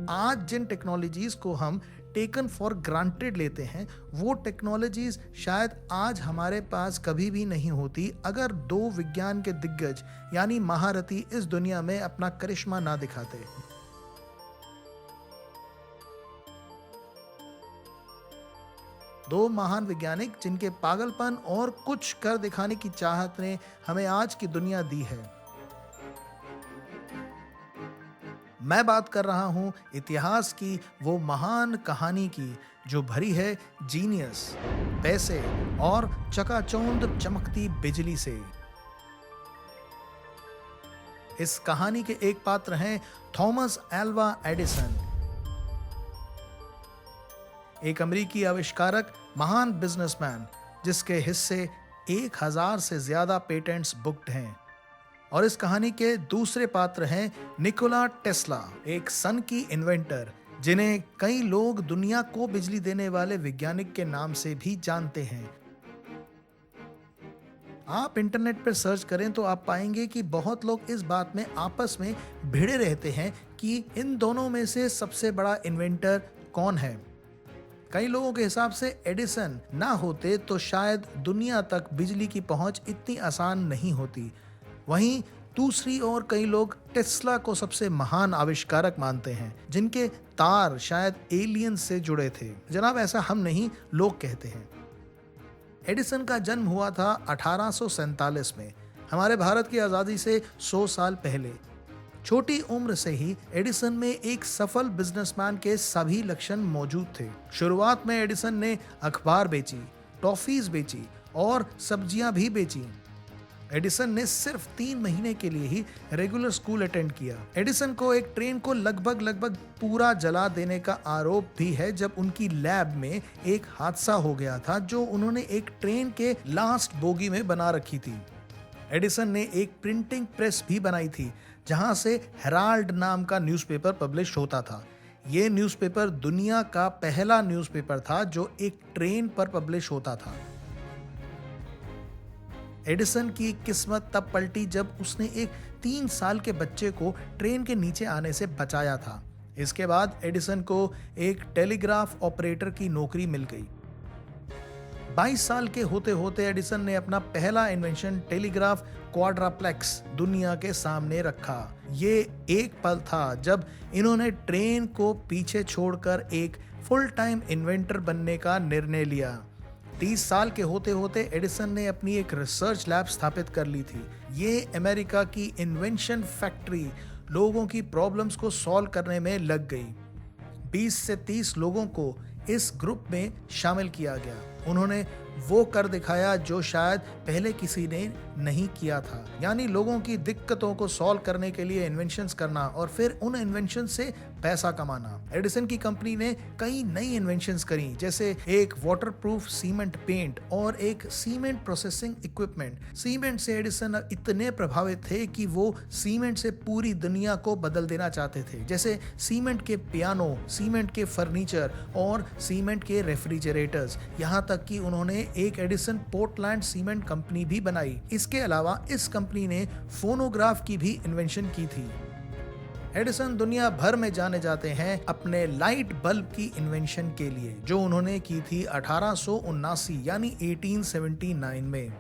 आज जिन टेक्नोलॉजीज को हम टेकन फॉर ग्रांटेड लेते हैं, वो टेक्नोलॉजीज शायद आज हमारे पास कभी भी नहीं होती अगर दो विज्ञान के दिग्गज यानी महारथी इस दुनिया में अपना करिश्मा ना दिखाते। दो महान वैज्ञानिक जिनके पागलपन और कुछ कर दिखाने की चाहत ने हमें आज की दुनिया दी है। मैं बात कर रहा हूं इतिहास की वो महान कहानी की जो भरी है जीनियस, पैसे और चकाचौंध चमकती बिजली से। इस कहानी के एक पात्र हैं थॉमस एल्वा एडिसन, एक अमेरिकी आविष्कारक, महान बिजनेसमैन जिसके हिस्से 1000 से ज्यादा पेटेंट्स बुक्ड हैं। और इस कहानी के दूसरे पात्र हैं निकोला टेस्ला, एक सन की इन्वेंटर जिन्हें कई लोग दुनिया को बिजली देने वाले वैज्ञानिक के नाम से भी जानते हैं। आप इंटरनेट पर सर्च करें तो आप पाएंगे कि बहुत लोग इस बात में आपस में भिड़े रहते हैं कि इन दोनों में से सबसे बड़ा इन्वेंटर कौन है। कई लोगों के हिसाब से एडिसन ना होते तो शायद दुनिया तक बिजली की पहुंच इतनी आसान नहीं होती। वहीं दूसरी ओर कई लोग टेस्ला को सबसे महान आविष्कारक मानते हैं जिनके तार शायद एलियन से जुड़े थे। जनाब, ऐसा हम नहीं, लोग कहते हैं। एडिसन का जन्म हुआ था 1847 में, हमारे भारत की आज़ादी से 100 साल पहले। छोटी उम्र से ही एडिसन में एक सफल बिजनेसमैन के सभी लक्षण मौजूद थे। शुरुआत में एडिसन ने अखबार बेची, टॉफीज बेची और सब्जियां भी बेची। एडिसन ने सिर्फ 3 महीने के लिए ही रेगुलर स्कूल अटेंड किया। एडिसन को एक ट्रेन को लगभग पूरा जला देने का आरोप भी है जब उनकी लैब में एक हादसा हो गया था जो उन्होंने एक ट्रेन के लास्ट बोगी में बना रखी थी। एडिसन ने एक प्रिंटिंग प्रेस भी बनाई थी जहां से हेराल्ड नाम का न्यूज़पेपर पब्लिश होता था। ये न्यूज़पेपर दुनिया का पहला न्यूज़पेपर था जो एक ट्रेन पर पब्लिश होता था। एडिसन की किस्मत तब पलटी जब उसने एक 3 साल के बच्चे को ट्रेन के नीचे आने से बचाया था। इसके बाद एडिसन को एक टेलीग्राफ ऑपरेटर की नौकरी मिल गई। 22 साल के होते होते एडिसन ने अपना पहला इन्वेंशन टेलीग्राफ क्वाड्राप्लेक्स दुनिया के सामने रखा। ये एक पल था जब इन्होंने ट्रेन को पीछे छोड़कर एक फुल टाइम इन्वेंटर बनने का निर्णय लिया। 30 साल के होते होते एडिसन ने अपनी एक रिसर्च लैब स्थापित कर ली थी। ये अमेरिका की इन्वेंशन फैक्ट्री लोगों की प्रॉब्लम्स को सॉल्व करने में लग गई। 20 से 30 लोगों को इस ग्रुप में शामिल किया गया। उन्होंने वो कर दिखाया जो शायद पहले किसी ने नहीं किया था, यानी लोगों की दिक्कतों को सॉल्व करने के लिए इन्वेंशंस करना और फिर उन इन्वेंशन से पैसा कमाना। एडिसन की कंपनी ने कई नई इन्वेंशंस करी, जैसे एक वाटरप्रूफ सीमेंट पेंट और एक सीमेंट प्रोसेसिंग इक्विपमेंट। सीमेंट से एडिसन इतने प्रभावित थे कि वो सीमेंट से पूरी दुनिया को बदल देना चाहते थे, जैसे सीमेंट के पियानो, सीमेंट के फर्नीचर और सीमेंट के रेफ्रिजरेटर्स। यहाँ तक कि उन्होंने एक एडिसन पोर्टलैंड सीमेंट कंपनी भी बनाई। इसके अलावा इस कंपनी ने फोनोग्राफ की भी इन्वेंशन की थी। एडिसन दुनिया भर में जाने जाते हैं अपने लाइट बल्ब की इन्वेंशन के लिए जो उन्होंने की थी 1879 यानी 1879 में।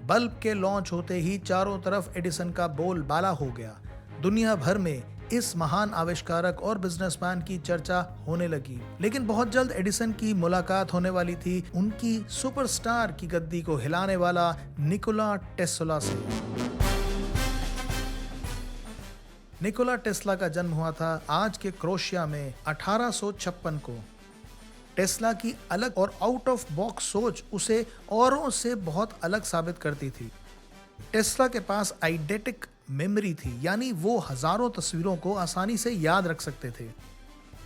बल्ब के लॉन्च होते ही चारों तरफ एडिसन का बोलबाला हो गया। दुनिया भर में इस महान आविष्कारक और बिजनेसमैन की चर्चा होने लगी। लेकिन बहुत जल्द एडिसन की मुलाकात होने वाली थी उनकी सुपरस्टार की गद्दी को हिलाने वाला निकोला टेस्ला से। निकोला टेस्ला का जन्म हुआ था आज के क्रोएशिया में 1856 को। टेस्ला की अलग और आउट ऑफ बॉक्स सोच उसे औरों से बहुत अलग साबित करती थी। टेस्ला के पास आइडेटिक मेमोरी थी, यानी वो हजारों तस्वीरों को आसानी से याद रख सकते थे।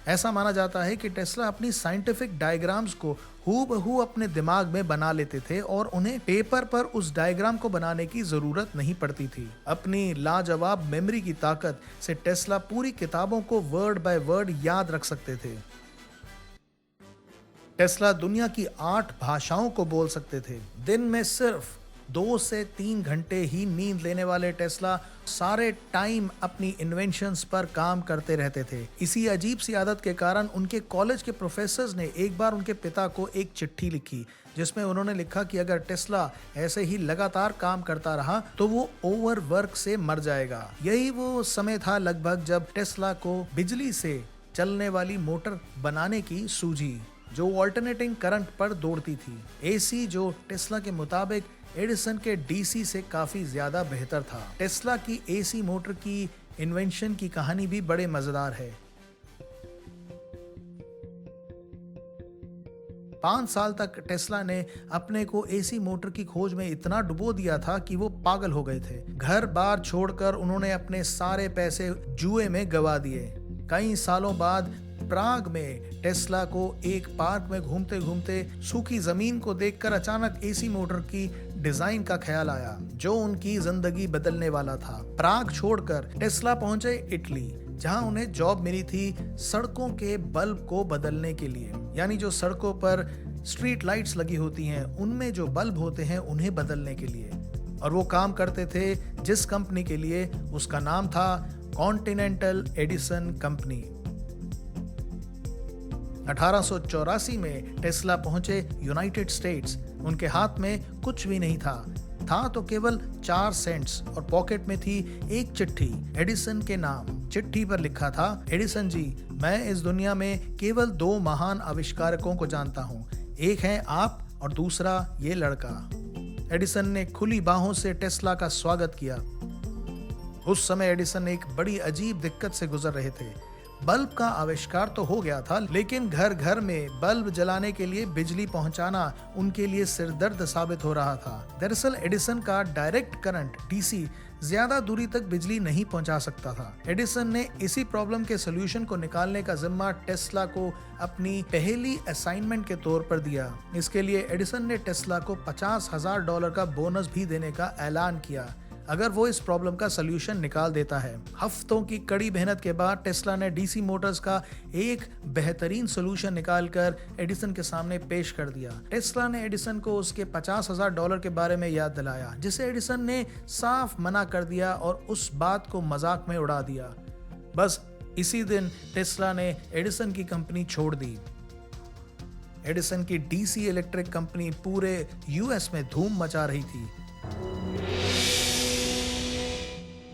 ऐसा माना जाता है कि टेस्ला अपनी साइंटिफिक डायग्राम्स को हूबहू अपने दिमाग में बना लेते थे और उन्हें पेपर पर उस डायग्राम को बनाने की जरूरत नहीं पड़ती थी। अपनी लाजवाब मेमोरी की ताकत से टेस्ला पूरी किताबों को वर्ड बाय वर्ड याद रख सकते थे। टेस्ला दुनिया की 8 भाषाओं को बोल सकते थे। दिन में सिर्फ 2 से 3 घंटे ही नींद लेने वाले टेस्ला सारे टाइम अपनी इन्वेंशंस पर काम करते रहते थे। इसी अजीब सी आदत के कारण उनके कॉलेज के प्रोफेसर्स ने एक बार उनके पिता को एक चिट्ठी लिखी, जिसमें उन्होंने लिखा कि अगर टेस्ला ऐसे ही लगातार काम करता रहा तो वो ओवरवर्क से मर जाएगा। यही वो समय था लगभग जब टेस्ला को बिजली से चलने वाली मोटर बनाने की सूझी, जो ऑल्टरनेटिंग करंट पर दौड़ती थी। एसी जो टेस्ला के मुताबिक एडिसन के डीसी से काफी ज्यादा बेहतर था। टेस्ला की एसी मोटर की इन्वेंशन की कहानी भी बड़े मजेदार है। 5 साल तक टेस्ला ने अपने को एसी मोटर की खोज में इतना डुबो दिया था कि वो पागल हो गए थे। घर बार छोड़कर उन्होंने अपने सारे पैसे जुए में गवा दिए। कई सालों बाद प्राग में टेस्ला को एक पार्क में घूमते घूमते सूखी जमीन को देखकर अचानक एसी मोटर की डिजाइन का ख्याल आया, जो उनकी जिंदगी बदलने वाला था। प्राग छोड़कर टेस्ला पहुंचे इटली, जहां उन्हें जॉब मिली थी सड़कों के बल्ब को बदलने के लिए। यानी जो सड़कों पर स्ट्रीट लाइट्स लगी होती हैं, उनमें जो बल्ब होते हैं उन्हें बदलने के लिए। और वो काम करते थे जिस कंपनी के लिए, उसका नाम था कॉन्टिनेंटल एडिसन कंपनी। 1884 में टेस्ला पहुंचे यूनाइटेड स्टेट्स। उनके हाथ में कुछ भी नहीं था तो केवल 4 सेंट्स और पॉकेट में थी एक चिट्ठी एडिसन के नाम। चिट्ठी पर लिखा था, एडिसन जी, मैं इस दुनिया में केवल 2 महान आविष्कारकों को जानता हूँ, एक है आप और दूसरा ये लड़का। एडिसन ने खुली बाहों से टेस्ला का स्वागत किया। उस समय एडिसन एक बड़ी अजीब दिक्कत से गुजर रहे थे। बल्ब का आविष्कार तो हो गया था, लेकिन घर घर में बल्ब जलाने के लिए बिजली पहुंचाना उनके लिए सिरदर्द साबित हो रहा था। दरअसल एडिसन का डायरेक्ट करंट डीसी ज्यादा दूरी तक बिजली नहीं पहुंचा सकता था। एडिसन ने इसी प्रॉब्लम के सोल्यूशन को निकालने का जिम्मा टेस्ला को अपनी पहली असाइनमेंट के तौर पर दिया। इसके लिए एडिसन ने टेस्ला को $50,000 का बोनस भी देने का ऐलान किया अगर वो इस प्रॉब्लम का सलूशन निकाल देता है। हफ्तों की कड़ी मेहनत के बाद टेस्ला ने डीसी मोटर्स का एक बेहतरीन सलूशन निकालकर एडिसन के सामने पेश कर दिया। टेस्ला ने एडिसन को उसके $50,000 के बारे में याद दिलाया, जिसे एडिसन ने साफ मना कर दिया और उस बात को मजाक में उड़ा दिया। बस इसी दिन टेस्ला ने एडिसन की कंपनी छोड़ दी। एडिसन की डीसी इलेक्ट्रिक कंपनी पूरे यूएस में धूम मचा रही थी,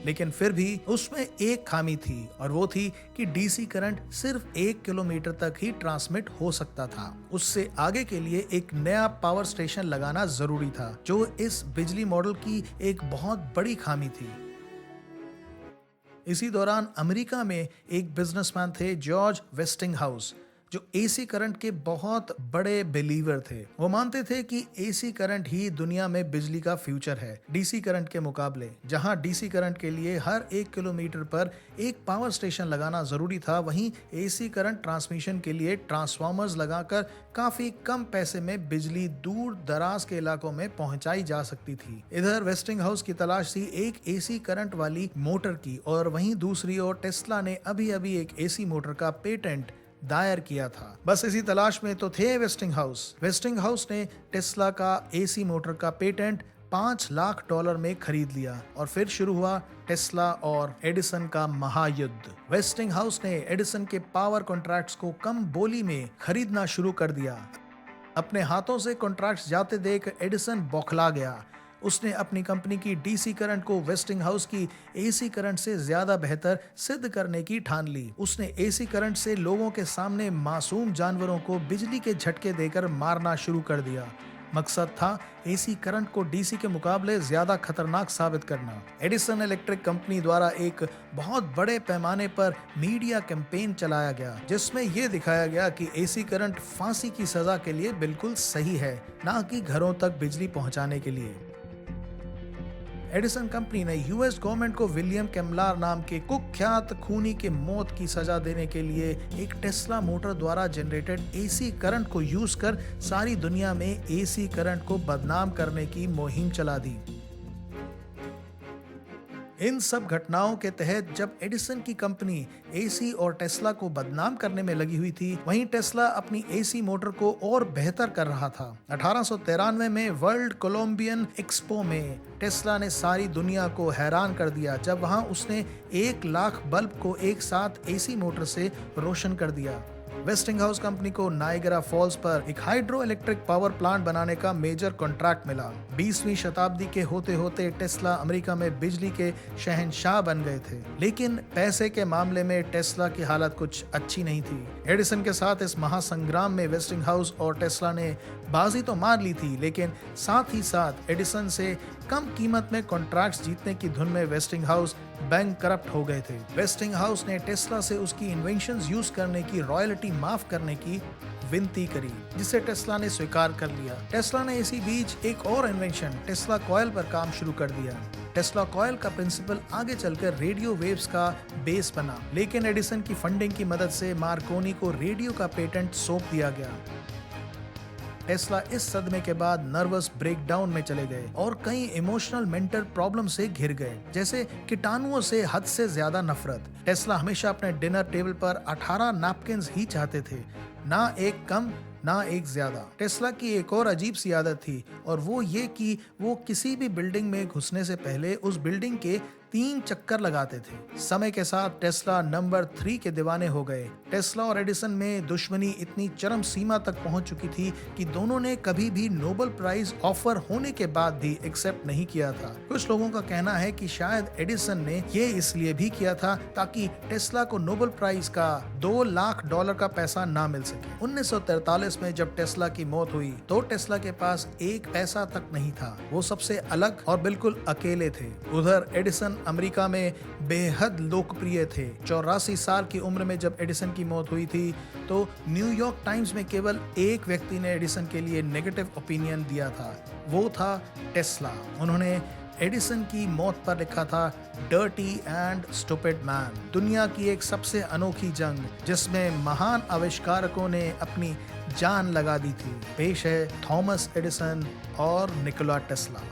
लेकिन फिर भी उसमें एक खामी थी, और वो थी कि डीसी करंट सिर्फ 1 किलोमीटर तक ही ट्रांसमिट हो सकता था। उससे आगे के लिए एक नया पावर स्टेशन लगाना जरूरी था, जो इस बिजली मॉडल की एक बहुत बड़ी खामी थी। इसी दौरान अमेरिका में एक बिजनेसमैन थे, जॉर्ज वेस्टिंगहाउस, जो एसी करंट के बहुत बड़े बिलीवर थे। वो मानते थे कि एसी करंट ही दुनिया में बिजली का फ्यूचर है, डीसी करंट के मुकाबले। जहां डीसी करंट के लिए हर 1 किलोमीटर पर एक पावर स्टेशन लगाना जरूरी था, वहीं एसी करंट ट्रांसमिशन के लिए ट्रांसफार्मर्स लगाकर काफी कम पैसे में बिजली दूर दराज के इलाकों में पहुंचाई जा सकती थी। इधर वेस्टिंगहाउस की तलाश थी एक एसी करंट वाली मोटर की, और वहीं दूसरी ओर टेस्ला ने अभी एक एसी मोटर का पेटेंट दायर किया था। बस इसी तलाश में तो थे वेस्टिंगहाउस ने टेस्ला का एसी मोटर का पेटेंट $5 लाख में खरीद लिया, और फिर शुरू हुआ टेस्ला और एडिसन का महायुद्ध। वेस्टिंगहाउस ने एडिसन के पावर कॉन्ट्रैक्ट्स को कम बोली में खरीदना शुरू कर दिया। अपने हाथों से कॉन्ट्रैक्ट्स जाते देख एडिसन बौखला गया। उसने अपनी कंपनी की डीसी करंट को वेस्टिंगहाउस की एसी करंट से ज्यादा बेहतर सिद्ध करने की ठान ली। उसने एसी करंट से लोगों के सामने मासूम जानवरों को बिजली के झटके देकर मारना शुरू कर दिया। मकसद था एसी करंट को डीसी के मुकाबले ज्यादा खतरनाक साबित करना। एडिसन इलेक्ट्रिक कंपनी द्वारा एक बहुत बड़े पैमाने पर मीडिया कैंपेन चलाया गया, जिसमें यह दिखाया गया कि एसी करंट फांसी की सजा के लिए बिल्कुल सही है, ना कि घरों तक बिजली पहुंचाने के लिए। एडिसन कंपनी ने यूएस गवर्नमेंट को विलियम कैमलार नाम के कुख्यात खूनी के मौत की सजा देने के लिए एक टेस्ला मोटर द्वारा जनरेटेड एसी करंट को यूज कर सारी दुनिया में एसी करंट को बदनाम करने की मुहिम चला दी। इन सब घटनाओं के तहत जब एडिसन की कंपनी एसी और टेस्ला को बदनाम करने में लगी हुई थी, वहीं टेस्ला अपनी एसी मोटर को और बेहतर कर रहा था। 1893 में वर्ल्ड कोलंबियन एक्सपो में टेस्ला ने सारी दुनिया को हैरान कर दिया जब वहां उसने 1 लाख बल्ब को एक साथ एसी मोटर से रोशन कर दिया। वेस्टिंगहाउस कंपनी को नायगरा फॉल्स पर एक हाइड्रो इलेक्ट्रिक पावर प्लांट बनाने का मेजर कॉन्ट्रैक्ट मिला। 20वीं शताब्दी के होते होते टेस्ला अमेरिका में बिजली के शहंशाह बन गए थे, लेकिन पैसे के मामले में टेस्ला की हालत कुछ अच्छी नहीं थी। एडिसन के साथ इस महासंग्राम में वेस्टिंगहाउस और टेस्ला ने बाजी तो मार ली थी, लेकिन साथ ही साथ एडिसन से कम कीमत में कॉन्ट्रैक्ट्स जीतने की धुन में वेस्टिंगहाउस बैंक करप्ट हो गए थे। वेस्टिंगहाउस ने टेस्ला से उसकी इन्वेंशंस यूज करने की रॉयल्टी माफ करने की विनती करी, जिसे टेस्ला ने स्वीकार कर लिया। टेस्ला ने इसी बीच एक और इन्वेंशन टेस्ला कॉइल पर काम शुरू कर दिया। टेस्ला कॉइल का प्रिंसिपल आगे चलकर रेडियो वेव्स का बेस बना, लेकिन एडिसन की फंडिंग की मदद से मार्कोनी को रेडियो का पेटेंट सौंप दिया गया। टेस्ला इस सदमे के बाद नर्वस ब्रेकडाउन में चले गए और कई इमोशनल मेंटल प्रॉब्लम से घिर गए, जैसे कीटाणुओं से हद से ज्यादा नफरत। टेस्ला हमेशा अपने डिनर टेबल पर 18 नैपकिन्स ही चाहते थे, ना एक कम ना एक ज्यादा। टेस्ला की एक और अजीब सी आदत थी, और वो ये कि वो किसी भी बिल्डिंग में घुसने से पहले उस बिल्डिंग के 3 चक्कर लगाते थे। समय के साथ टेस्ला नंबर 3 के दीवाने हो गए। टेस्ला और एडिसन में दुश्मनी इतनी चरम सीमा तक पहुंच चुकी थी कि दोनों ने कभी भी नोबेल प्राइज ऑफर होने के बाद भी एक्सेप्ट नहीं किया था। कुछ लोगों का कहना है कि शायद एडिसन ने ये इसलिए भी किया था ताकि टेस्ला को नोबेल प्राइज का $2 लाख का पैसा ना मिल सके। 1943 में जब टेस्ला की मौत हुई तो टेस्ला के पास एक पैसा तक नहीं था। वो सबसे अलग और बिल्कुल अकेले थे। उधर एडिसन अमेरिका में बेहद लोकप्रिय थे। 84 साल की उम्र में जब एडिसन की मौत हुई थी तो न्यूयॉर्क टाइम्स में केवल एक व्यक्ति ने एडिसन के लिए नेगेटिव ओपिनियन दिया था, वो था टेस्ला। उन्होंने एडिसन की मौत पर लिखा था, डर्टी एंड स्टूपिड मैन, दुनिया की एक सबसे अनोखी जंग जिसमें महान आविष्कारकों ने अपनी जान लगा दी थी। पेश है थॉमस एडिसन और निकोला टेस्ला।